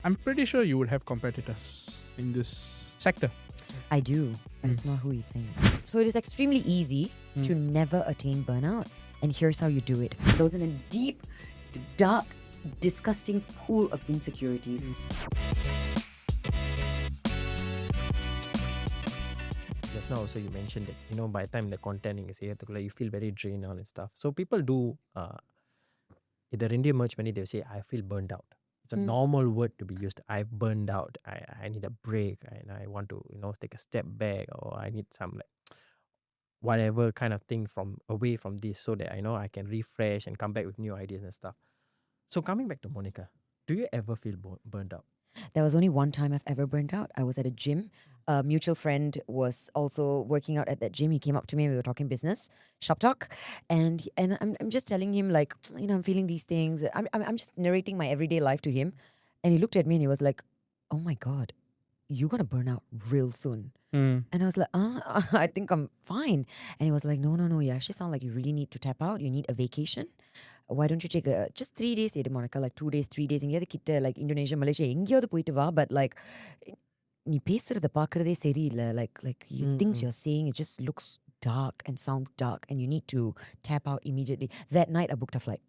I'm pretty sure you would have competitors in this sector. I do, but it's not who you think. So it is extremely easy to never attain burnout. And here's how you do it. So it's in a deep, dark, disgusting pool of insecurities. Just now also you mentioned that, by the time the content is here, you feel very drained out and stuff. So people do, the India merch many they'll say, I feel burned out. It's a normal word to be used. I've burned out. I need a break and I want to, take a step back, or I need some like whatever kind of thing from away from this so that I know I can refresh and come back with new ideas and stuff. So coming back to Monica, do you ever feel burned out? There was only one time I've ever burnt out. I was at a gym. A mutual friend was also working out at that gym. He came up to me and we were talking business, shop talk. And I'm just telling him like, I'm feeling these things. I'm just narrating my everyday life to him. And he looked at me and he was like, oh my God, you're going to burn out real soon. And I was like, I think I'm fine. And he was like, no, you actually sound like you really need to tap out. You need a vacation. Why don't you take just 3 days, Monica, like 2 days, 3 days, like Indonesia, Malaysia, but like, நீ பேசுறத பார்க்கறதே சரியில்லை. Like things you're saying, it just looks dark and sounds dark and you need to tap out immediately. That night I booked a flight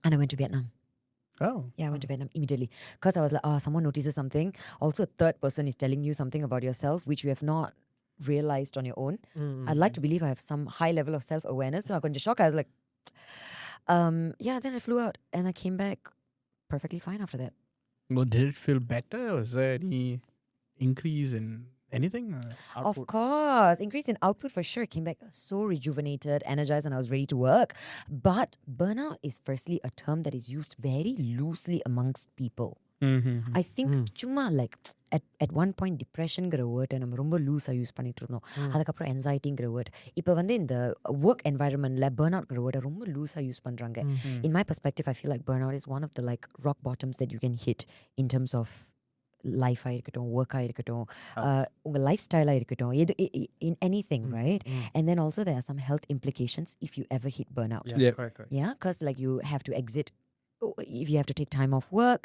and I went to Vietnam. Oh. Yeah, I went to Vietnam immediately because I was like, someone notices something. Also, a third person is telling you something about yourself which you have not realized on your own. I'd like to believe I have some high level of self-awareness. So I got into shock. I was like, then I flew out and I came back perfectly fine after that. Well, did it feel better? Was there any increase in anything? Of course. Increase in output for sure. Came back so rejuvenated, energized, and I was ready to work. But burnout is firstly a term that is used very loosely amongst people. I think சும்மா like at one point depressionங்கிற word நம்ம ரொம்ப லூஸாக use பண்ணிட்டு இருந்தோம். அதுக்கப்புறம் anxietyங்கிற word. இப்போ வந்து இந்த work environmentல burnoutங்கிற word ரொம்ப லூஸாக யூஸ் பண்ணுறாங்க. In my perspective, I feel like burnout is one of the like rock bottoms that you can hit in terms of life இருக்கட்டும், work இருக்கட்டும், உங்க லைஃப் ஸ்டைலா இருக்கட்டும், in anything, right? And then also there are some health implications if you ever hit burnout. Yeah. Correct. Yeah, because like you have to exit, if you have to take time off work,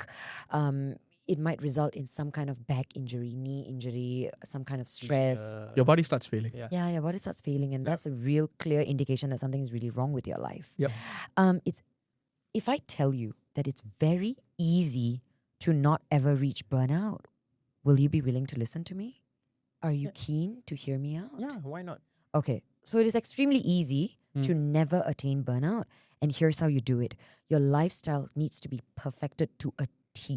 it might result in some kind of back injury, knee injury, some kind of stress. Your body starts failing. Yeah, your body starts failing, and that's a real clear indication that something is really wrong with your life. Yep. It's if I tell you that it's very easy to not ever reach burnout, will you be willing to listen to me? Are you keen to hear me out? Yeah, why not? Okay, so it is extremely easy to never attain burnout. And here's how you do it. Your lifestyle needs to be perfected to a T.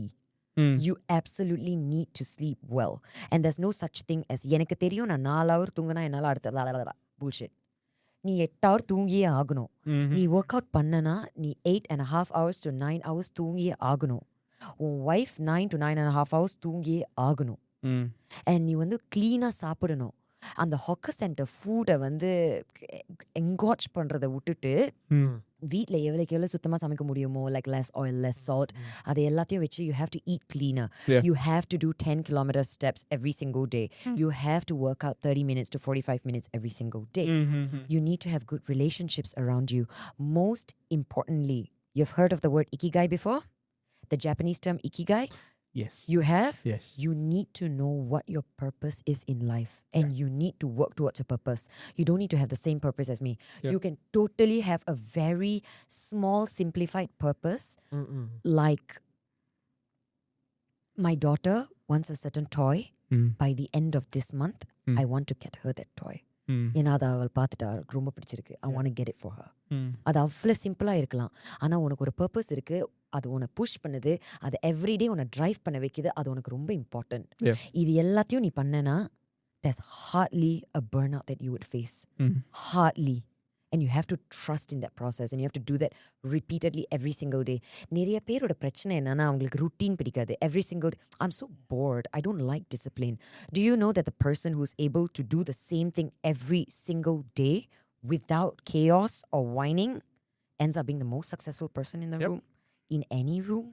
You absolutely need to sleep well. And there's no such thing as எனக்கு தெரியும் நான் 4 hour தூங்கினா என்னால அடுத்த bullshit. நீ 8 hour தூங்கியே ஆகணும். நீ work out பண்ணனா நீ 8.5 hours to 9 hours தூங்கியே ஆகணும். உன் wife 9 to 9.5 hours தூங்கியே ஆகணும். And நீ வந்து clean-ஆ சாப்பிடணும். அந்த ஹாக்கர் சென்டர் ஃபுட்டை வந்து என்காட்ச் பண்ணுறதை விட்டுட்டு வீட்டில் எவ்வளோ சுத்தமாக சமைக்க முடியுமோ, like less oil, less salt, அதை எல்லாத்தையும் வச்சு you have to eat cleaner. You have to do 10 kilometer steps every single day. You have to work out 30 minutes to 45 minutes every single day. You need to have good relationships around you. Most importantly, you've heard of the word ikigai before? The Japanese term ikigai? Yes. You have? Yes. You need to know what your purpose is in life, and you need to work towards your purpose. You don't need to have the same purpose as me. You can totally have a very small, simplified purpose. Like, my daughter wants a certain toy. By the end of this month, I want to get her that toy. ஏன்னா அதை அவள் பார்த்துட்டா ரொம்ப பிடிச்சிருக்கு. I want to get it for her. அது அவ்வளோ சிம்பிளாக இருக்கலாம். ஆனால் உனக்கு ஒரு பர்பஸ் இருக்குது, அது உன்னை புஷ் பண்ணுது, அது எவ்ரிடே உன்னை ட்ரைவ் பண்ண வைக்குது, அது உனக்கு ரொம்ப இம்பார்ட்டன்ட். இது எல்லாத்தையும் நீ பண்ணனா there's hardly a burnout that you would face. Hardly. And you have to trust in that process, and you have to do that repeatedly every single day. நிறைய பேரோட பிரச்சனை என்னன்னா அவங்களுக்கு routine பிடிக்காது. Every single day, I'm so bored, I don't like discipline. Do you know that the person who's able to do the same thing every single day without chaos or whining ends up being the most successful person in the room, in any room?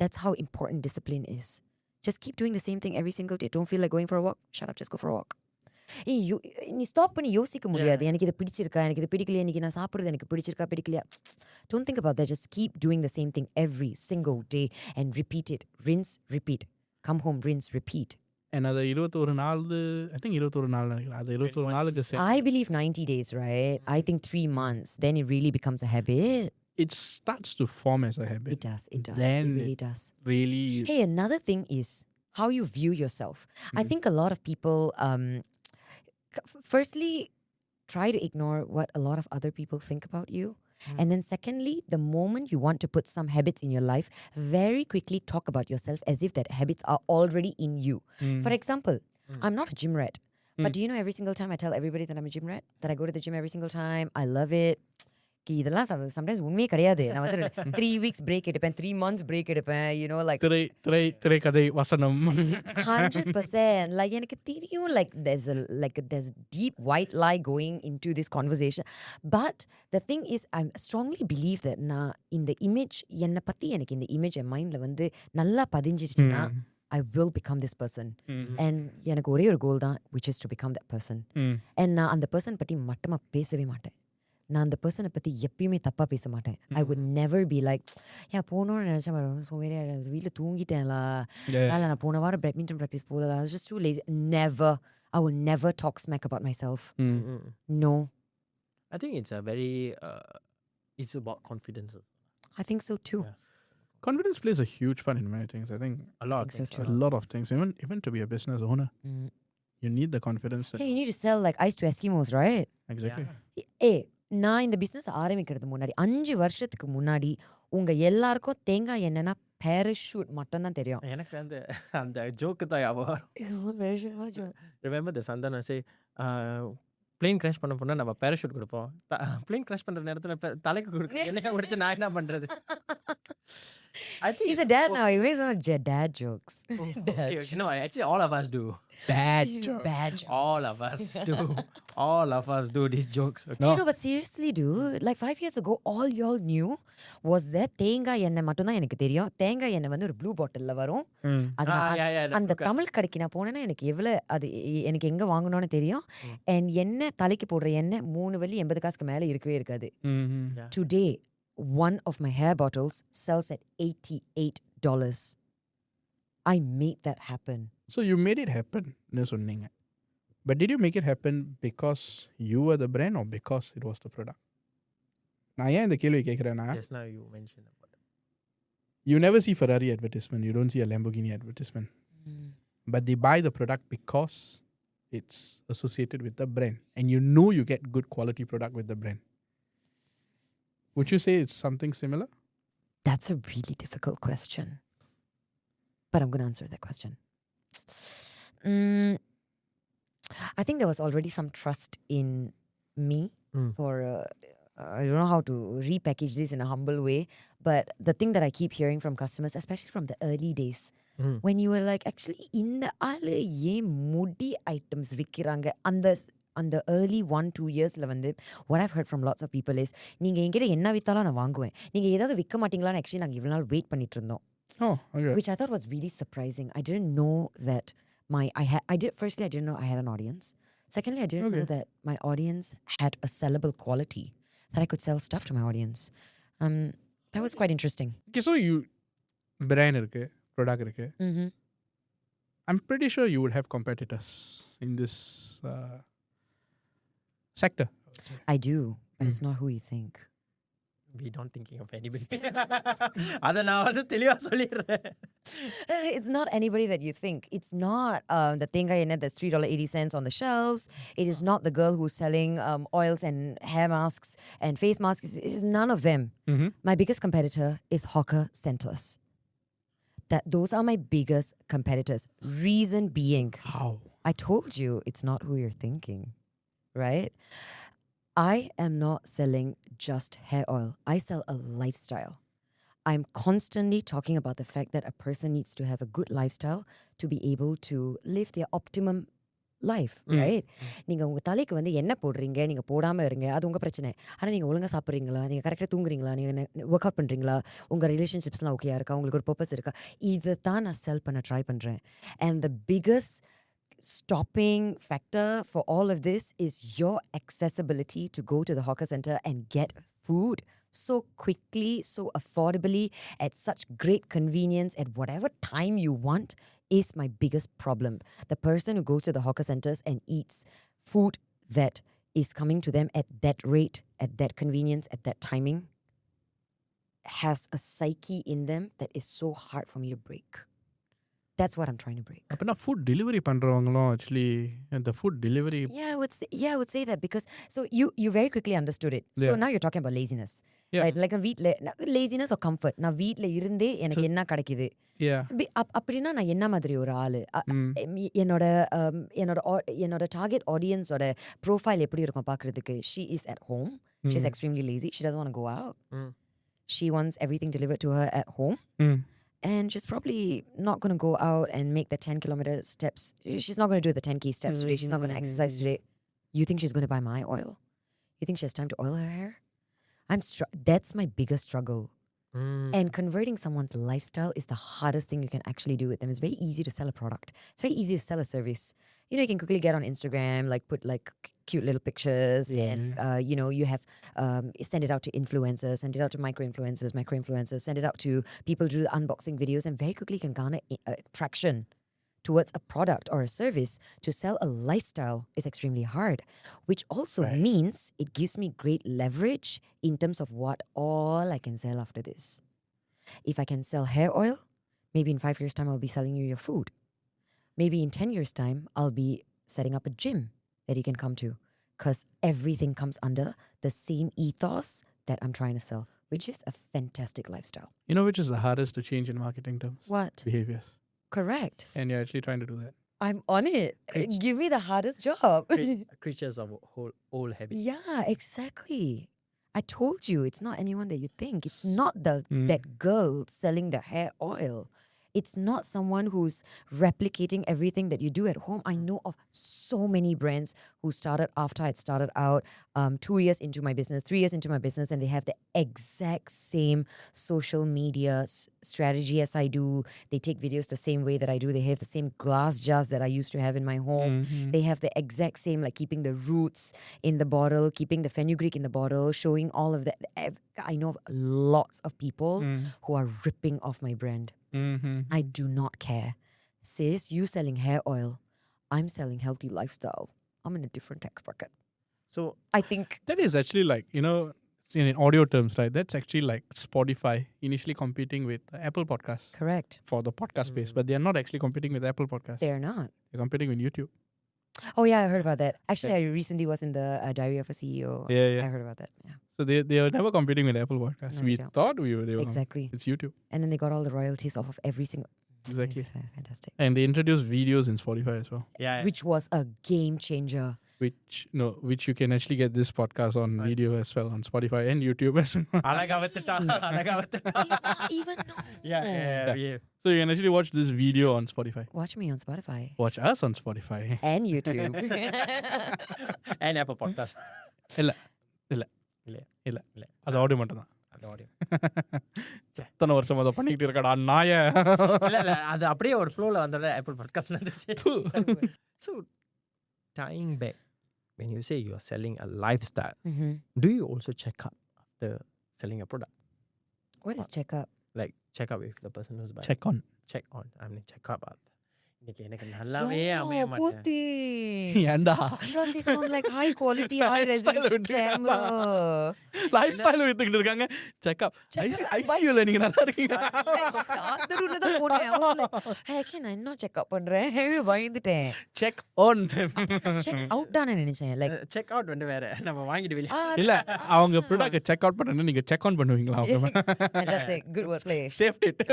That's how important discipline is. Just keep doing the same thing every single day. Don't feel like going for a walk? Shut up, just go for a walk. நீ stop பண்ணி யோசிக்க முடியாது. எனக்கு இது பிடிச்சிருக்கா, எனக்கு இது பிடிக்கலையா, இன்னைக்கு நான் சாப்பிட்றது எனக்கு பிடிச்சிருக்கா பிடிக்கலையா. Don't think about that. Just keep doing the same thing every single day and repeat it. Rinse, repeat. Come home, rinse, repeat. And அது 21 நாள், I think 21 நாள் நினைக்கிறேன். அது 21 நாளுக்கு I believe 90 days, right? I think 3 months. Then it really becomes a habit. it starts to form as a habit. It does. It does. Then It really does. Really, Hey, another thing is how you view yourself. I think a lot of people, firstly, try to ignore what a lot of other people think about you. And then secondly, the moment you want to put some habits in your life, very quickly talk about yourself as if that habits are already in you. For example, I'm not a gym rat. But do you know every single time I tell everybody that I'm a gym rat? That I go to the gym every single time. I love it. இதெல்லாம் sometimes உண்மையே கிடையாது. நான் வந்து 3 weeks break எடுப்பேன், 3 months break எடுப்பேன், you know, like திரைக்கதை வசனம் 100%. Like எனக்கு தெரியும், like there's deep white lie going into this conversation. But the thing is, I strongly believe that நான் இந்த image, என்னை பத்தி எனக்கு இந்த image என் மைண்ட்ல வந்து நல்லா பதிஞ்சிருச்சுன்னா I will become this person. And எனக்கு ஒரே ஒரு கோல் தான், which is to become that person. And நான் அந்த person பத்தி மட்டுமா பேசவே மாட்டேன். நான் அந்த பர்சனை பற்றி எப்பயுமே தப்பாக பேச மாட்டேன். I would never be like, போகணும்னு நினச்சேன், வீட்டில் தூங்கிட்டேன்லா, இல்லை நான் போன வாரம் பேட்மிண்டன் ப்ராக்டிஸ் போகல, I was just too lazy. Never. I will never talk smack about myself. No. I think it's a very, it's about confidence. I think so too. Yeah. Confidence plays a huge part in many things. I think a lot I think so too. a lot of things. Even to be a business owner, you need the confidence. Hey, you need to sell like ice to Eskimos, right? Exactly. Hey, நான் இந்த business ஆரம்பிக்கிறது முன்னாடி 5 வருஷத்துக்கு முன்னாடி உங்க எல்லாருக்கும் தேங்காய் என்னன்னா பேராஷூட் மட்டும் தான் தெரியும். எனக்கு அந்த ஜோக்கு தான் remember the Santhana say plane crash பண்ண போனா நம்ம பேராஷூட் கொடுப்போம். பிளேன் கிராஷ் பண்ற நேரத்துல தலைக்கு கொடுக்க என்னைய உடைச்சு நான் என்ன பண்றது? I think he's a dad now. He makes some dad jokes. Okay. No, actually all of us do. Bad joke. All of us do. All of us do these jokes. Okay? No, but seriously, dude. Like 5 years ago, all y'all knew was that தேங்காய் எண்ணெய் மட்டும் தான் எனக்கு தெரியும். தேங்காய் எண்ணெய் வந்து ஒரு ப்ளூ பாட்டில்ல வரும். அந்த தமிழ் கடைக்கு நான் போனேன்னா எனக்கு எவ்வளவு அது எனக்கு எங்க வாங்கணும்னு தெரியும். And எண்ணெய் தலைக்கு போடுற எண்ணெய் 3 வெள்ளி 80 காசுக்கு மேல இருக்கவே இருக்காது. Today, one of my hair bottles sells at $88. I made that happen. So you made it happen. But did you make it happen because you were the brand or because it was the product? நான் ஏன் இந்த கேள்வி கேட்கிறேன்னா, just now you mentioned about that. You never see Ferrari advertisement, you don't see a Lamborghini advertisement. But they buy the product because it's associated with the brand and you know you get good quality product with the brand. Would you say it's something similar? That's a really difficult question. But I'm going to answer that question. I think there was already some trust in me for, I don't know how to repackage this in a humble way, but the thing that I keep hearing from customers, especially from the early days, when you were like, actually, in the mudi items vikiranga, அந்த early 1-2 yearsல வந்து what I've heard from lots of people is, நீங்க என்கிட்ட என்ன வித்தாலும் நான் வாங்குவேன், நீங்க ஏதாவது விற்க மாட்டீங்களான்னு actually நாங்கள் இவ்வளவு நாள் வெயிட் பண்ணிட்டு இருந்தோம். Okay. Which I thought was really surprising. I didn't know that firstly I didn't know I had an audience. Secondly, I didn't know that my audience had a sellable quality, that I could sell stuff to my audience. That was quite interesting. Okay, so you brand இருக்கு, product இருக்கு. I'm pretty sure you would have competitors in this sector. I do, but it's not who you think. We don't thinking of anybody. அத நான் வந்து தெளிவா சொல்லிறேன். It's not anybody that you think. It's not the தேங்காய் எண்ணெய் that's $3.80 on the shelves. It is not the girl who's selling oils and hair masks and face masks. It's none of them. My biggest competitor is hawker centers. Those are my biggest competitors. Reason being, how? I told you it's not who you're thinking. Right? I am not selling just hair oil. I sell a lifestyle. I'm constantly talking about the fact that a person needs to have a good lifestyle to be able to live their optimum life, right? நீங்க உங்க தலைக்கு வந்து என்ன போடுறீங்க, நீங்க போடாம இருங்க, அது உங்க பிரச்சனை. ஆனா நீங்க ஒழுங்கா சாப்பிடுறீங்களா, நீங்க கரெக்டா தூங்குறீங்களா, நீங்க ஒர்க் அவுட் பண்றீங்களா, உங்க ரிலேஷன்ஷிப்ஸ்லாம் ஓகேயா இருக்கா, உங்களுக்கு ஒரு பர்பஸ் இருக்கா, இதை தான் நான் செல் பண்ண ட்ரை பண்றேன். And the biggest stopping factor for all of this is your accessibility to go to the hawker center and get food so quickly, so affordably, at such great convenience, at whatever time you want, is my biggest problem. The person who goes to the hawker centers and eats food that is coming to them at that rate, at that convenience, at that timing, has a psyche in them that is so hard for me to break. That's what I'm trying to break. அப்பனா food delivery பண்றவங்களும் actually the food delivery Yeah, I would say that because so you very quickly understood it. So Yeah. now you're talking about laziness. Yeah. Right? Like laziness or comfort. நான் வீட்ல இருந்தே எனக்கு என்ன கிடைக்குது. yeah அப்படின்னா நான் என்ன மாதிரி ஒரு ஆளு என்னோட டார்கெட் ஆடியன்ஸோட ப்ரோஃபைல் எப்படி இருக்கும் பார்க்கறதுக்கு. She is at home. She's extremely lazy. She doesn't want to go out. She wants everything delivered to her at home. And she's probably not going to go out and make the 10-kilometer steps. She's not going to do the 10K steps today. She's not going to exercise today. You think she's going to buy my oil? You think she has time to oil her hair? That's my biggest struggle. And converting someone's lifestyle is the hardest thing you can actually do with them. It's very easy to sell a product. It's very easy to sell a service. You know, you can quickly get on Instagram, like put like cute little pictures, and you know, you have send it out to influencers, send it out to micro-influencers, send it out to people to do the unboxing videos, and very quickly can garner traction towards a product or a service. To sell a lifestyle is extremely hard, which also means it gives me great leverage in terms of what all I can sell after this. If I can sell hair oil, maybe in 5 years' time I'll be selling you your food. Maybe in 10 years' time I'll be setting up a gym that you can come to, because everything comes under the same ethos that I'm trying to sell, which is a fantastic lifestyle. you know which is the hardest to change in marketing terms? What? Behaviors. Correct. And you're actually trying to do that. I'm on it. Give me the hardest job. Creatures of old habits. Yeah, exactly. I told you, it's not anyone that you think. It's not that girl selling the hair oil. It's not someone who's replicating everything that you do at home. I know of so many brands who started after I'd started out, 2 years into my business, 3 years into my business, and they have the exact same social media strategy as I do. They take videos the same way that I do. They have the same glass jars that I used to have in my home. They have the exact same, like keeping the roots in the bottle, keeping the fenugreek in the bottle, showing all of that. I know of lots of people who are ripping off my brand. I do not care. Sis, you selling hair oil. I'm selling healthy lifestyle. I'm in a different tax bracket. So I think That is actually like, you know, in audio terms, right? That's actually like Spotify initially competing with Apple Podcasts correct. for the podcast space, but they are not actually competing with Apple Podcasts. They're not. They're competing with YouTube. Oh yeah, I heard about that. Actually, I recently was in the Diary of a CEO. Yeah. I heard about that. Yeah, So they are never competing with Apple Podcasts. No, We they don't. thought they were. exactly. It's YouTube. And then they got all the royalties off of every single. Exactly. It's fantastic. And they introduced videos in Spotify as well, yeah, Which was a game changer. which you can actually get this podcast on video as well on Spotify and YouTube as well. அழகா வந்துட்டா அழகா வந்துட்டா Even know. yeah. So you can actually watch this video on Spotify. Watch me on Spotify Watch us on Spotify. and YouTube. And Apple Podcast. இல்ல அது audio மட்டும் தான். அது audio. எத்தனை வருஷம் அதை பண்ணிக்கிட்டு இருக்கடா நாய. இல்ல அது அப்படியே ஒரு ஃப்ளோல வந்தோட Apple Podcast வந்துச்சு. So tying back, when you say you are selling a lifestyle, do you also check up after selling a product? What is checkup? Like check up with the person who's buying. Check on. I mean check up. இன்னைக்கு எனக்கு நல்லாவே அமைய மாட்டேன். Puti. ஏண்டா Plus it sounds like high quality, high resolution camera. Lifestyle வித்துக்கிட்டு இருக்காங்க. Checkup ஐசியூல நீங்க நல்லா இருக்கீங்க. அந்த ரூட்ல தான் போனேன். I was like, hey, actually நான் இன்னும் செக்அப் பண்றேன். பயந்துட்டேன். Check on. செக் அவுட் தான் நினைச்சேன். Like செக் அவுட் வந்து வேற நம்ம வாங்கிட்டு வெளிய. இல்ல அவங்க ப்ராடக்ட் செக் அவுட் பண்ணனும் நீங்க செக் ஆன் பண்ணுவீங்களா அவங்க? fantastic. Good wordplay. Saved it.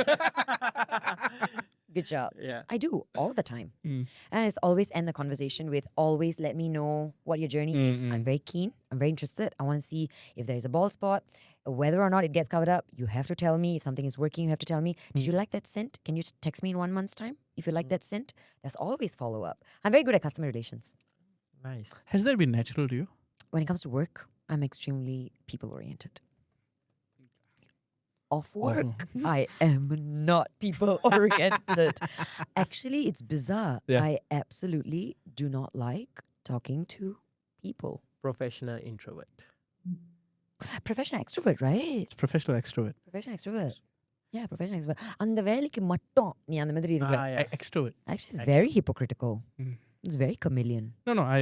Good job. Yeah. I do all the time. And it's always end the conversation with always let me know what your journey is. I'm very keen. I'm very interested. I want to see if there's a bald spot, whether or not it gets covered up. You have to tell me if something is working. You have to tell me, did you like that scent? Can you text me in 1 month's time if you like that scent? There's always follow up. I'm very good at customer relations. Nice. Has that been natural to you? When it comes to work, I'm extremely people oriented. off work, I am not people oriented. Actually, it's bizarre. Yeah. I absolutely do not like talking to people. Professional introvert. Professional extrovert, right? Professional extrovert. Professional extrovert. Yeah, professional extrovert. அந்த வேலைக்கு மட்டும் நீ அந்த மாதிரி இருக்க. Extrovert. Actually, it's very hypocritical. It's very chameleon. No, I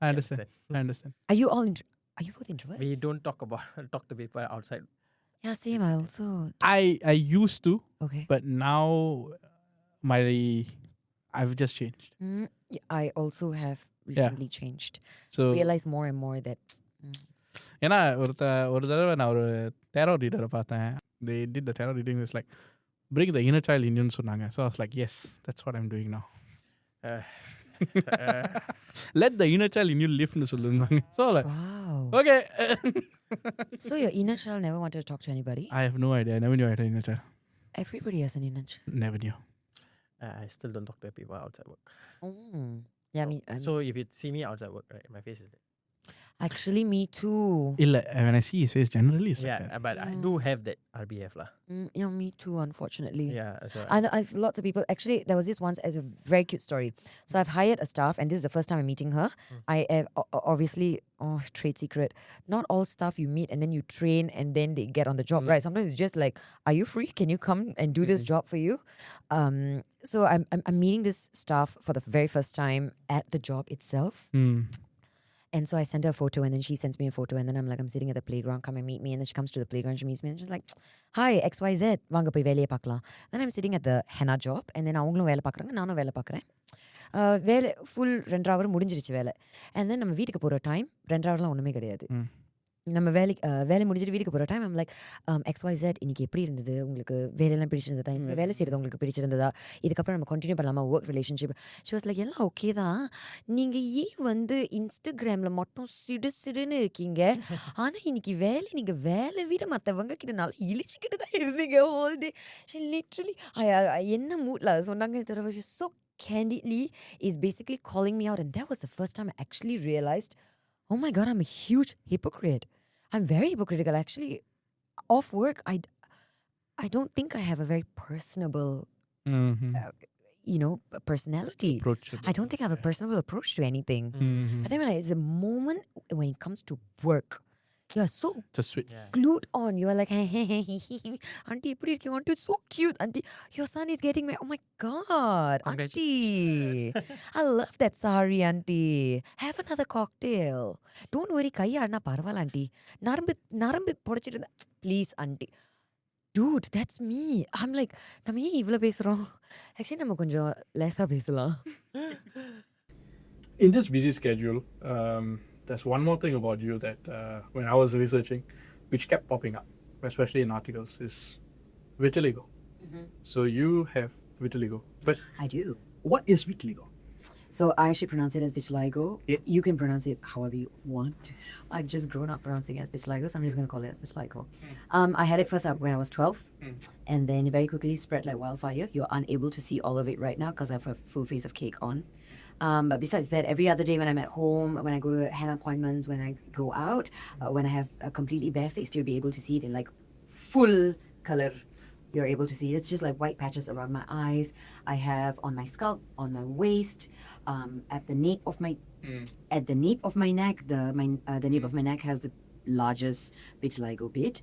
understand. I understand. Are you all are you both introverts? We don't talk to people outside. Yeah, same. I also. I used to, Okay. but now I've just changed. I also have recently changed. So Realize more and more that. ஏன்னா ஒரு தடவை நான் ஒரு tarot ரீடரை பார்த்தேன். They did the tarot reading. It's like bring the inner child in you சொன்னாங்க. So I was like, yes, that's what I'm doing now. Let the inner child in you live னு சொல்லுவாங்க. So like, Wow. okay. So your inner child never wanted to talk to anybody? I have no idea. I never knew I had an inner child. Everybody has an inner child. Never knew. I still don't talk to people outside work. Yeah, So if you see me outside work, right, my face is like. Actually, me too. Illa, when I see his face, generally it's like that. But I do have that RBF lah. Yeah, me too, unfortunately. Yeah, so Lots of people. Actually, there was this once as a very cute story. So I've hired a staff, and this is the first time I'm meeting her. I have obviously, trade secret. Not all staff you meet and then you train and then they get on the job, right? Sometimes it's just like, are you free? Can you come and do this job for you? So I'm meeting this staff for the very first time at the job itself. And so I sent her a photo and then she sends me a photo and then I'm like, I'm sitting at the playground, come and meet me. And then she comes to the playground, she meets me and she's like, hi, XYZ, vaanga poi velaiya paakalam. Then I'm sitting at the henna job and then avangalum vela paakranga, naanum vela paakren. Vela full 2 hour முடிஞ்சிருச்சு வேலை. And then நம்ம வீட்டுக்கு போற time 2 hourலாம் ஒண்ணுமே கிடையாது. நம்ம வேலை முடிஞ்சிட்டு வீட்டுக்கு போகிற டைம் லைக் XYZ இன்னைக்கு எப்படி இருந்தது, உங்களுக்கு வேலையெல்லாம் பிடிச்சிருந்ததா, இந்த வேலை செய்கிறது உங்களுக்கு பிடிச்சிருந்ததா, இதுக்கப்புறம் நம்ம கண்டினியூ பண்ணலாமா work relationship. She was like எல்லாம் ஓகே தான், நீங்கள் ஏன் இன்ஸ்டாகிராமில் மட்டும் சிடுன்னு இருக்கீங்க, ஆனால் இன்னைக்கு நீங்கள் வேலை விட மற்றவங்க கிட்ட நல்லா இழிச்சிக்கிட்டு தான் இருந்தீங்க ஹோல் டே. ஷி லிட்ரலி என்ன மூட்ல சொன்னாங்க தடவை. So candidly is basically calling me out, and that was the first time I actually realized, oh my god, I'm a huge hypocrite. I'm very hypocritical. Actually, off work, I don't think I have a very personable, personality. I don't think I have a personable approach to anything. But then it's a moment when it comes to work, you're so glued on. You are like, hey, auntie, auntie, so cute. Auntie, your son is getting married. Oh my god, auntie. I love that sari, auntie. Have another cocktail. Don't worry, kaiya parval, auntie. Narambi podachirunda. Please, auntie. Dude, that's me. I'm like, நம்ம ஏன் இவ்வளோ பேசுகிறோம்? Actually, நம்ம கொஞ்சம் லேசாக பேசலாம். In this busy schedule, there's one more thing about you that when I was researching, which kept popping up, especially in articles, is vitiligo. So you have vitiligo. But I do. What is vitiligo? So I actually pronounce it as vitiligo. You can pronounce it however you want. I've just grown up pronouncing it as vitiligo, so I'm just going to call it as vitiligo. I had it first up when I was 12, and then it very quickly spread like wildfire. You're unable to see all of it right now because I have a full face of cake on. But besides that, every other day when I'm at home, when I go to henna appointments, when I go out, when I have a completely bare face, you'll be able to see it in like full color. You're able to see it's just like white patches around my eyes. I have on my scalp, on my waist, at the nape of my neck. The nape of my neck has the largest vitiligo bit.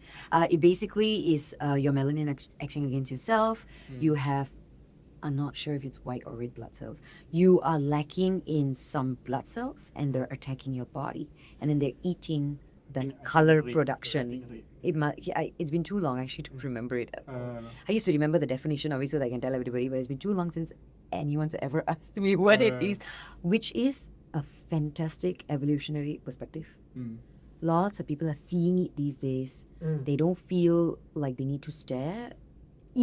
It basically is your melanin acting against yourself. You have, I'm not sure if it's white or red blood cells. You are lacking in some blood cells and they're attacking your body, and then they're eating the color production. It's been too long actually to remember it. I used to remember the definition of it so that I can tell everybody, but it's been too long since anyone's ever asked me what it is, which is a fantastic evolutionary perspective. Lots of people are seeing it these days. They don't feel like they need to stare.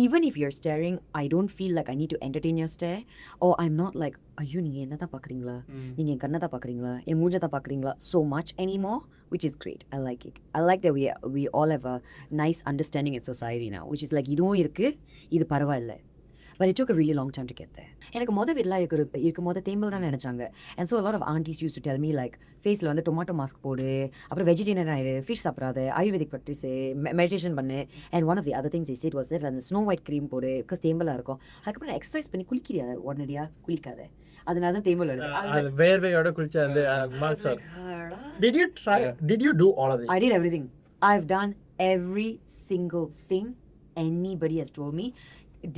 Even if you're staring, I don't feel like I need to entertain your stare, or I'm not like, ஐயோ நீங்கள் என்ன தான் பார்க்குறீங்களா, நீங்கள் என் கண்ணை தான் பார்க்குறீங்களா, என் மூஞ்சை தான் பார்க்குறீங்களா, so much anymore, which is great. I like it. I like that we all have a nice understanding in society now, which is like இதுவும் இருக்குது, இது பரவாயில்லை. But it took a really long time to get there. எனக்கு வீட்டில் இருக்கும் தேம்பல் தான் நினச்சாங்க. And so a lot of aunties used to tell me like ஃபேஸில் வந்து டொமாட்டோ மாஸ்க் போடு, அப்புறம் வெஜிடேரியன் ஆயிடு, ஃபிஷ் சாப்பிடாத, ஆயுர்வேதிக் ப்ராக்டிஸ், மெடிடேஷன் பண்ணு. And one of the other things they said was that அந்த ஸ்னோ ஒயிட் க்ரீம் போடு, because தேம்பலாக இருக்கும். அதுக்கப்புறம் எக்ஸசைஸ் பண்ணி குளிக்கிறியா உடனடியாக குளிக்காத, அதனால தான் தேம்பல் வருது. வேர்வையோட குளிச்சா அந்த mask. Did you do all of this? I did everything. I've done every single thing anybody has told me,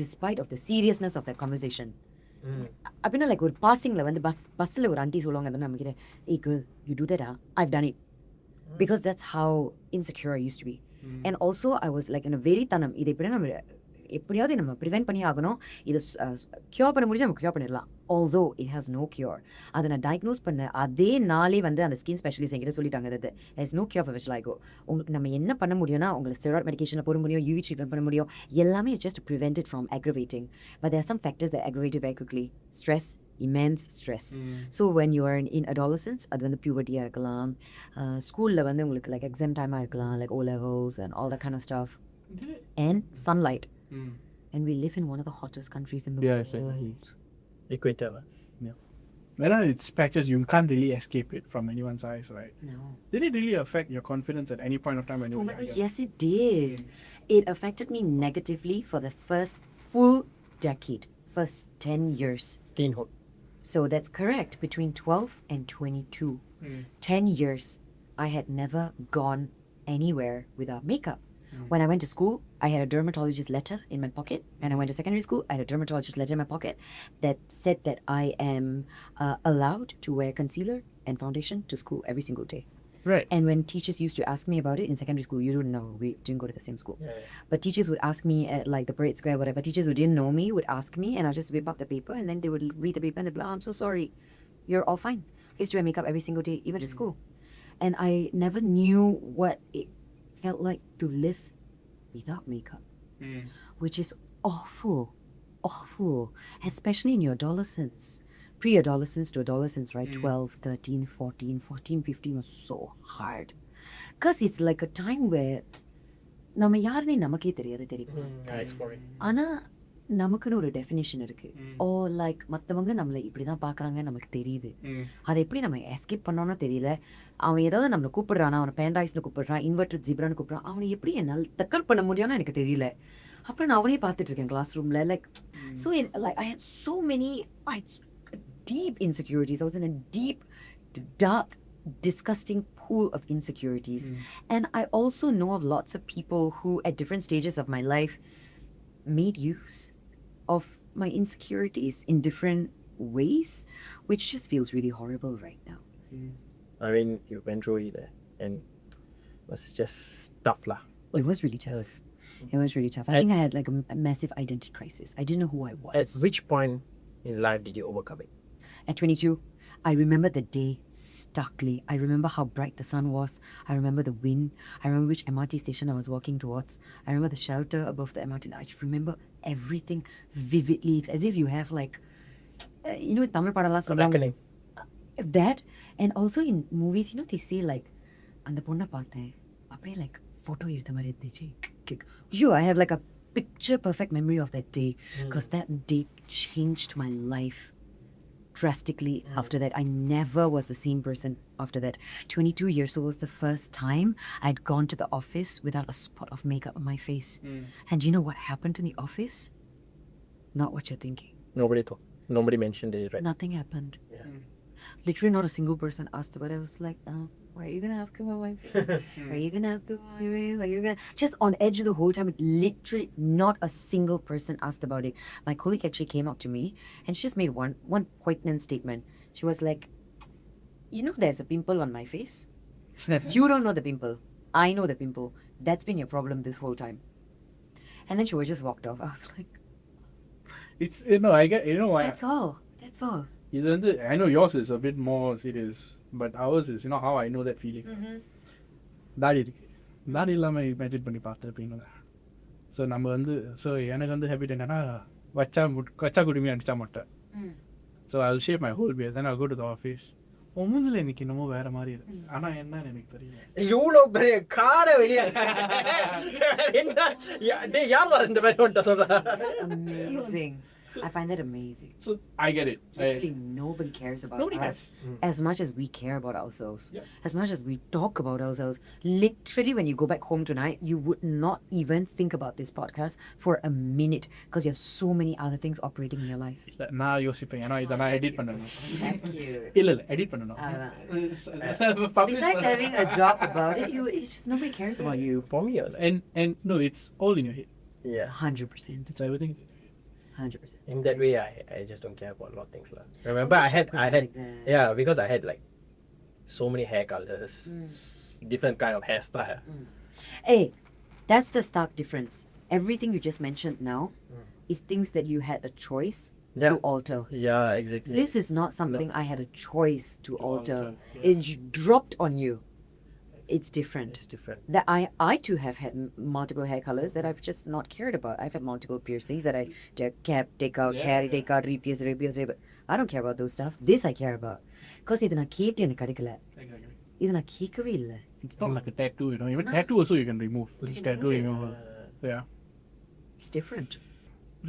despite of the seriousness of that conversation. அப்படின்னா லைக் ஒரு பாசிங்கில் வந்து பஸ்ஸில் ஒரு ஆண்டி சொல்லுவாங்க அதை நம்ம கிட்ட, ஏய் girl you do that I've done it because that's how insecure I used to be. And also I was like in a very தனம், இதை எப்படியாவது நம்ம ப்ரிவென்ட் பண்ணி ஆகணும், இதை க்யூர் பண்ண முடிஞ்சா நம்ம க்யூர் பண்ணிடலாம். although it has no cure. அதை நான் டயக்னோஸ் பண்ண அதே நாளே வந்து அந்த ஸ்கின் ஸ்பெஷலிஸ்ட் என்கிட்ட சொல்லிட்டாங்க, that there is no cure for vitiligo. உங்களுக்கு நம்ம என்ன பண்ண முடியும்னா உங்களுக்கு ஸ்டெராய்ட் மெடிகேஷனில் போட முடியும், UV ட்ரீட்மெண்ட் பண்ண முடியும், எல்லாமே is just to prevent it from aggravating. But there are some factors that aggravate it very quickly. Stress, immense stress. So when you are in adolescence, அது வந்து puberty-ஆ இருக்கலாம், ஸ்கூலில் வந்து உங்களுக்கு like exam time-ஆ இருக்கலாம், like O levels and all that kind of stuff. And sunlight. And we live in one of the hottest countries in the world. Equator. Yeah. Whenever it's patches, you can't really escape it from anyone's eyes, right? No. Did it really affect your confidence at any point of time when you were younger? Yes, it did. It affected me negatively for the first full decade, first 10 years. Teenhood. So that's correct. Between 12 and 22. 10 years, I had never gone anywhere without makeup. When I went to school, I had a dermatologist letter in my pocket. When I went to secondary school, I had a dermatologist letter in my pocket that said that I am allowed to wear concealer and foundation to school every single day. Right. And when teachers used to ask me about it in secondary school, you don't know, we didn't go to the same school. But teachers would ask me at like the parade square, whatever. Teachers who didn't know me would ask me, and I'll just whip up the paper, and then they would read the paper and they'd be like, oh, I'm so sorry. You're all fine. I used to wear makeup every single day, even to school. And I never knew what it felt like to live without makeup, which is awful, especially in your adolescence, pre-adolescence to adolescence, right? 12, 13, 14, 15 was so hard because it's like a time where நம்ம யாருனே நமக்கே தெரியாது தெரியுமா, ஆனா நமக்குன்னு ஒரு definition இருக்கு. ஓ like மற்றவங்க நம்மளை இப்படி தான் பார்க்குறாங்க நமக்கு தெரியுது. அதை எப்படி நம்ம எஸ்கேப் பண்ணோன்னு தெரியல. அவன் ஏதாவது நம்மளை கூப்பிடுறானா, அவனை பேண்டாய்ஸ்னு கூப்பிடுறான், இன்வெர்டட் ஜிப்ரான்னு கூப்பிட்றான், அவனை எப்படி என்னால் தக்கல் பண்ண முடியும்னு எனக்கு தெரியல. அப்புறம் நான் அவனே பார்த்துட்டு இருக்கேன் கிளாஸ் ரூமில். Like so like I hate so many deep insecurities. I was in a deep, dark, disgusting pool of insecurities. And I also know of lots of people who at different stages of my life made use of my insecurities in different ways, which just feels really horrible right now. I mean, you went through it and it was just tough lah. It was really tough. It was really tough. I think I had like a massive identity crisis. I didn't know who I was. At which point in life did you overcome it? At 22, I remember the day starkly. I remember how bright the sun was. I remember the wind. I remember which MRT station I was walking towards. I remember the shelter above the MRT. I just remember everything vividly. It's as if you have like, you know, Tamil padala solranga. That, and also in movies, you know, they say like, அந்த பொண்ணை பார்த்தேன் அப்படியே like photo எடுத்த மாதிரி இருந்துச்சு. I have like a picture perfect memory of that day because that day changed my life drastically. After that, I never was the same person after that. 22 years old was the first time I'd gone to the office without a spot of makeup on my face. And you know what happened in the office? Not what you're thinking. Nobody mentioned it, right? Nothing happened. Literally not a single person asked about it. I was like, why are you going to ask about my face? Are you going to ask about my face? Are you going to... Just on edge the whole time. Literally not a single person asked about it. My colleague actually came up to me and she just made one poignant statement. She was like, you know there's a pimple on my face? You don't know the pimple. I know the pimple. That's been your problem this whole time. And then she was just walked off. I was like... It's, you know, I get, you know why. That's all. I know yours is a bit more serious, but ours is, you know how I know that feeling. தாடி இருக்கு, தாடி இல்லாமல் imagine பண்ணி பார்த்துருப்பீங்களா. So நம்ம வந்து so எனக்கு வந்து habit என்னென்னா வச்சா குடுமி அடித்தா மாட்டேன். So I will shape my whole beard, then I go to the office. மூஞ்சில எனக்கு என்னமோ வேற மாதிரி இருக்கு. ஆனா என்னன்னு எனக்கு தெரியல. இவ்வளோ பெரிய காடை வெளியே யார் இந்த மாதிரி வந்துட்ட சொல்றா? That's amazing. I find that amazing. So I get it. Literally, nobody cares about Nobody us as much as we care about ourselves. Yeah. As much as we talk about ourselves. Literally, when you go back home tonight, you would not even think about this podcast for a minute because you have so many other things operating in your life. நான் யோசிப்பேன் ஏன்னா இதை நான் edit பண்ணணும். That's cute. இல்ல edit பண்ணணும். Besides having a job about it, it's just nobody cares about you. For me, also. And no, it's all in your head. Yeah. 100%. It's everything. 100%. In that way, I just don't care about a lot of things lah. Remember, I had like that. yeah, because I had like so many hair colors, different kind of hairstyle. Hey, that's the stark difference. Everything you just mentioned now is things that you had a choice Yeah. to alter. Yeah, exactly. This is not something I had a choice to alter. alter, It dropped on you. It's different. It's different. That I too have had multiple hair colors that I've just not cared about. I've had multiple piercings that I take out, carry, take out, repierce, but I don't care about those stuff. This I care about. Because இது நான் கேட்டு எனக்கு கிடைக்கல. Exactly. இது நான் கேட்கவே இல்லை. It's not like a tattoo, you know. Even tattoo also you can remove. This tattoo, you know. Yeah. It's different.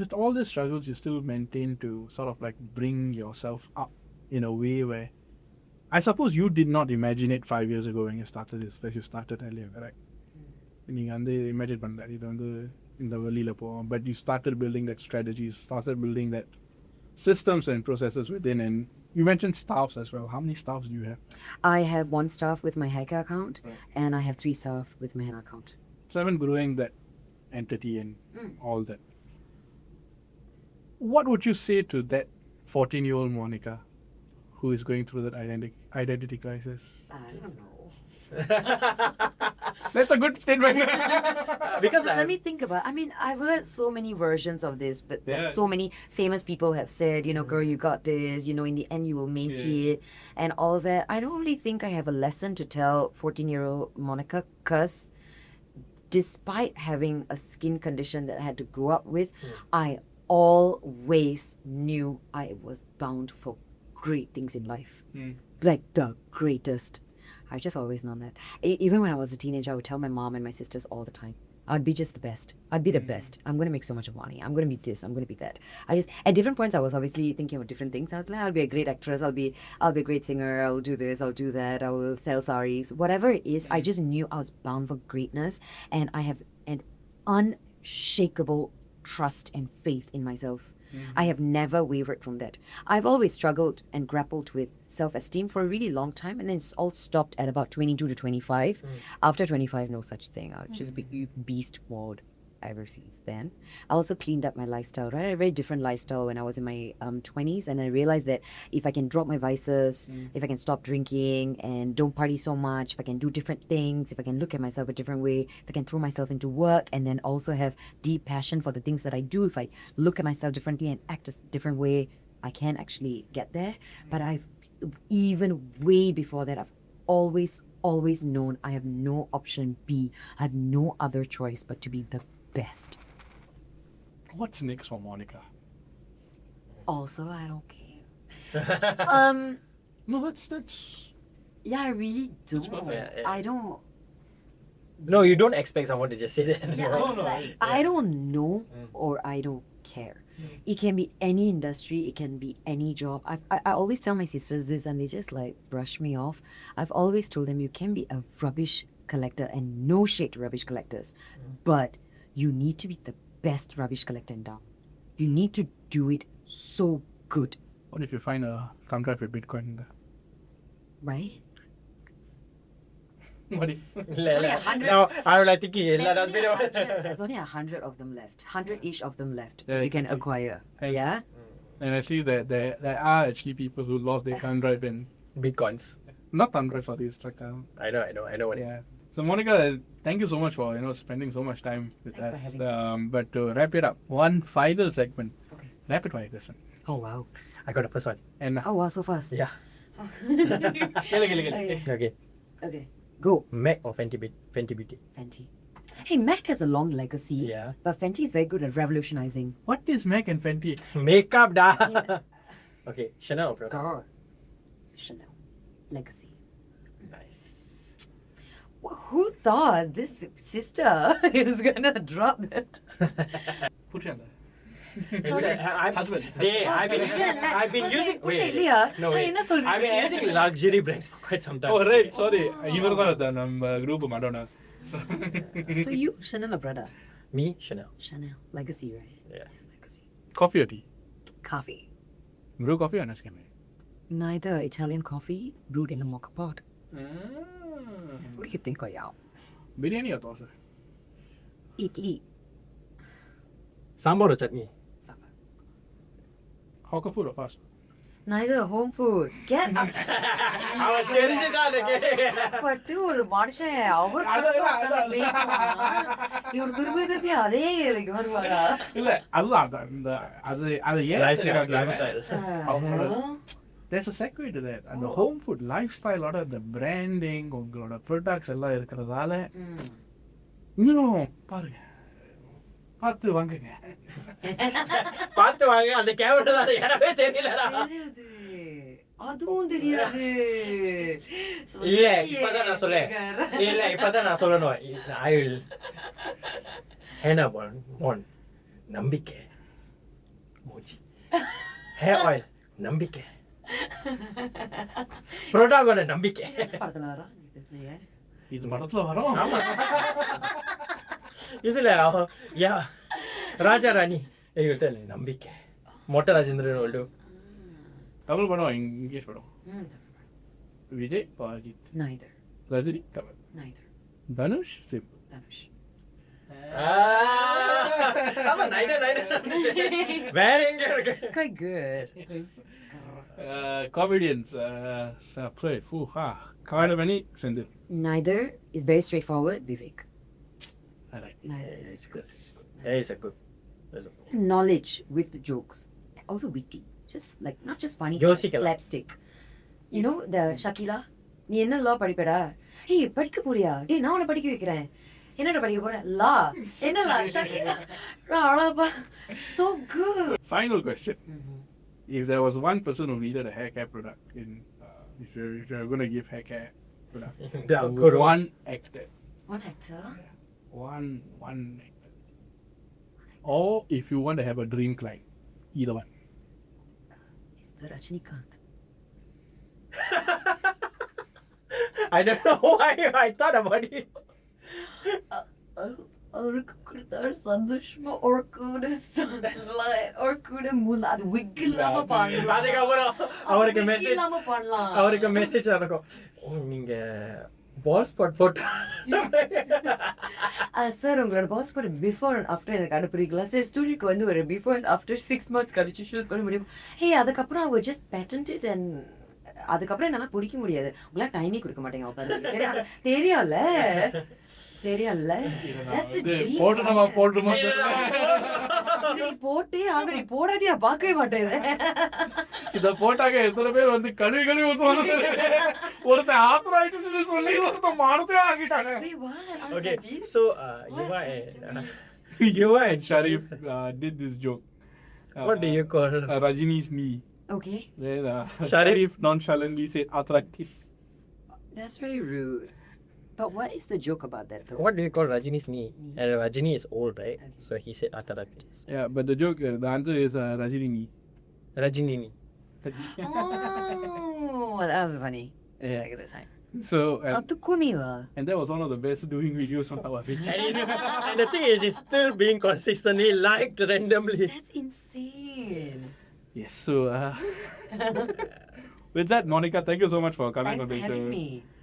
Just all the struggles you still maintain to sort of like bring yourself up in a way where I suppose you did not imagine it 5 years ago when you started this, as you started earlier, correct? நீங்கள் வந்து imagine பண்ணல இது வந்து இந்த வழியில் போவோம், but you started building that strategies, started building that systems and processes within, and you mentioned staffs as well. How many staffs do you have? I have 1 staff with my hair care account and I have 3 staff with my henna account. 7 growing that entity and all that. What would you say to that 14-year-old Monica who is going through that identity crisis? I don't know. That's a good statement. Because Let me think about. I mean, I've heard so many versions of this, but that Yeah. so many famous people have said, you know, girl, you got this. You know, in the end, you will make Yeah. it, and all that. I don't really think I have a lesson to tell 14-year-old Monica, because despite having a skin condition that I had to grow up with, I always knew I was bound for great things in life, like the greatest. I've just always known that. Even when I was a teenager, I would tell my mom and my sisters all the time, I'd be just the best. I'd be the best. I'm going to make so much money. I'm going to be this. I'm going to be that. At different points, I was obviously thinking of different things. I'll be a great actress. I'll be a great singer. I'll do this. I'll do that. I will sell saris. Whatever it is, I just knew I was bound for greatness. And I have an unshakable trust and faith in myself. I have never wavered from that. I've always struggled and grappled with self-esteem for a really long time, and then it's all stopped at about 22 to 25. After 25, no such thing. I was just be beast mode ever since then. I also cleaned up my lifestyle, right? I had a very different lifestyle when I was in my 20s, and I realized that if I can drop my vices, if I can stop drinking and don't party so much, if I can do different things, if I can look at myself a different way, if I can throw myself into work and then also have deep passion for the things that I do, if I look at myself differently and act a different way, I can actually get there. But I've even way before that, I've always known I have no option B. I have no other choice but to be the best. What's next for Monica? Also, I don't care. No, that's Yeah, I really don't. perfect. Yeah. I don't. no, you don't expect someone to just say that. Yeah, No, I, mean, no, like, yeah. I don't know or I don't care. It can be any industry. It can be any job. I always tell my sisters this, and they just like brush me off. I've always told them you can be a rubbish collector, and no shade to rubbish collectors, but you need to be the best rubbish collector in town. You need to do it so good, What if you find a thumb drive with Bitcoin in there? right? What if? only 100. Now, I'm like thinking, There's only 100 of them left. 100-ish of them left. Yeah, you can exactly. acquire. And- Yeah? And I see that there are actually people who lost their thumb drive and Bitcoins. not thumb drive, sorry, it's like I know what it is. yeah. So Monica, thank you so much for spending so much time with Thanks for us. having But to wrap it up, one final segment, Okay. rapid fire question. Oh, wow. I got the first one. And Oh, wow, so fast. Yeah. Okay. Okay. Okay. Go. Mac or Fenty Beauty? Fenty. Hey, Mac has a long legacy. Yeah. But Fenty is very good at revolutionizing. what is Mac and Fenty? Makeup, da. Yeah. Okay, Chanel or Prada? God. Chanel. legacy. Nice. Who thought this sister is gonna drop that? Sorry. Husband. I've been using. Push wait, இல்லையா? no, wait. என்ன சொல்றீங்க? I've been using luxury brands for quite some time. Oh, right. Sorry. இவர் தான் நம்ம group Madonna's. So you Chanel or Prada? Me, Chanel. Chanel. Legacy, right? Yeah. Legacy. Coffee or tea? Coffee. Brew coffee or Nescafe? Neither Italian coffee brewed in a mocha pot. What do you think of y'all? Biryani or dosa? Idli. Sambar or chutney? Sambar. Hawker food or fast? Neither home food. Get up. அவன் தெரிஞ்சுதான் பட்டு ஒரு மனுஷன் அவருக்கு இவர் திருப்பி அதே எனக்கு வருவாரா இல்ல அதுதான் இந்த அது lifestyle. There's a segue to that. And the home food lifestyle ஓட the branding உங்களோட products எல்லாம் இருக்கிறதால இன்னும் பாருங்க பார்த்து வாங்குங்க பார்த்து வாங்க அந்த கேமரா அது யாரவே தெரியலடா. தெரியாது அதுவும் தெரியாது இல்ல இப்பதான் நான் சொல்றேன். இல்ல இப்பதான் நான் சொல்லணும். I will henna one நம்பிக்கை மூஞ்சி hair oil நம்பிக்கை ப்ரோடாகோட நம்பிக்கை படத்துல வரா இது படத்துல வரும் இதுல யா ராஜா ராணி எங்கிட்ட நம்பிக்கை மொட்டை ராஜேந்திரன் ஓல்டு தமிழ் படம் இங்கிலீஷ் படம் Vijay Ajith Neither. Rajini Tamil Neither. Dhanush Simbu Dhanush. வேற எங்க இருக்கு It's quite good. காமெடியன்ஸ் கவாட பண்ணி Senthil Neither is very straightforward. Vivek. Neither. it's good. It's a good. Knowledge with the jokes. Also witty. Just like not just funny. யோசிக்கலாம். Slapstick. You know the Shakila? நீ என்ன law படிப்படா? Hey, படிக்க போறியா? டேய் நான் உன்னை படிக்க வைக்கிறேன். என்னடா படிக்க போற? Law. என்ன law? Shakila. அழகா. So good. Final question. If there was one person who needed a hair care product if you're going to give hair care product one actor One actor. one actor or if you want to have a dream client either one It's the Rajinikanth. I don't know why I thought about it. அவருக்கு கொடுத்தாரு சந்தோஷமா ஒரு கூட sunlight ஒரு கூட முள்ள அது விக் இல்லாம பண்ணலாம் அதுக்கப்புறம் அவருக்கு மெசேஜ் இல்லாம பண்ணலாம் அவருக்கு மெசேஜ் இருக்கும் நீங்க பால் ஸ்பாட் போட்டு சார் உங்களோட பால் ஸ்பாட் பிஃபோர் அண்ட் ஆஃப்டர் எனக்கு அனுப்புறீங்களா சார் ஸ்டூடியோக்கு வந்து ஒரு பிஃபோர் அண்ட் ஆஃப்டர் 6 months கழிச்சு ஷூட் பண்ண முடியும் அதுக்கப்புறம் அவர் ஜஸ்ட் பேட்டன்ட் அண்ட் அதுக்கப்புறம் என்னால பிடிக்க முடியாது உங்களால டைமே கொடுக்க மாட்டேங்க உட்காந்து தெரியும்ல That's a dream. போட்டுமா நீ போட்டே ஆக நீ போடாட்டியா பார்க்கவே மாட்டேன் இத போட்டாக்க எத்தனை பேர் வந்து கழுவி ஊத்துவாங்க ஒருத்தன் ஆத்தரைட்டிஸ்னு சொல்லி ஒருத்தன் மானதே ஆகிட்டாங்க Okay, so Yuva and Sharif did this joke. What do you call Rajini's knee. Okay. Then Sharif nonchalantly said arthritis. That's very rude. But what is the joke about that though? What do you call Rajini's knee? And Rajini is old, right? Okay. So he said arthritis. Yeah, but the joke, the answer is Rajini knee. Rajini knee. Oh, that was funny. Yeah, I get the sign. So and that was one of the best doing videos on our page. And the thing is, it's still being consistently liked randomly. That's insane. Yes, so with that, Monica, thank you so much for coming Thanks on the for having show. me.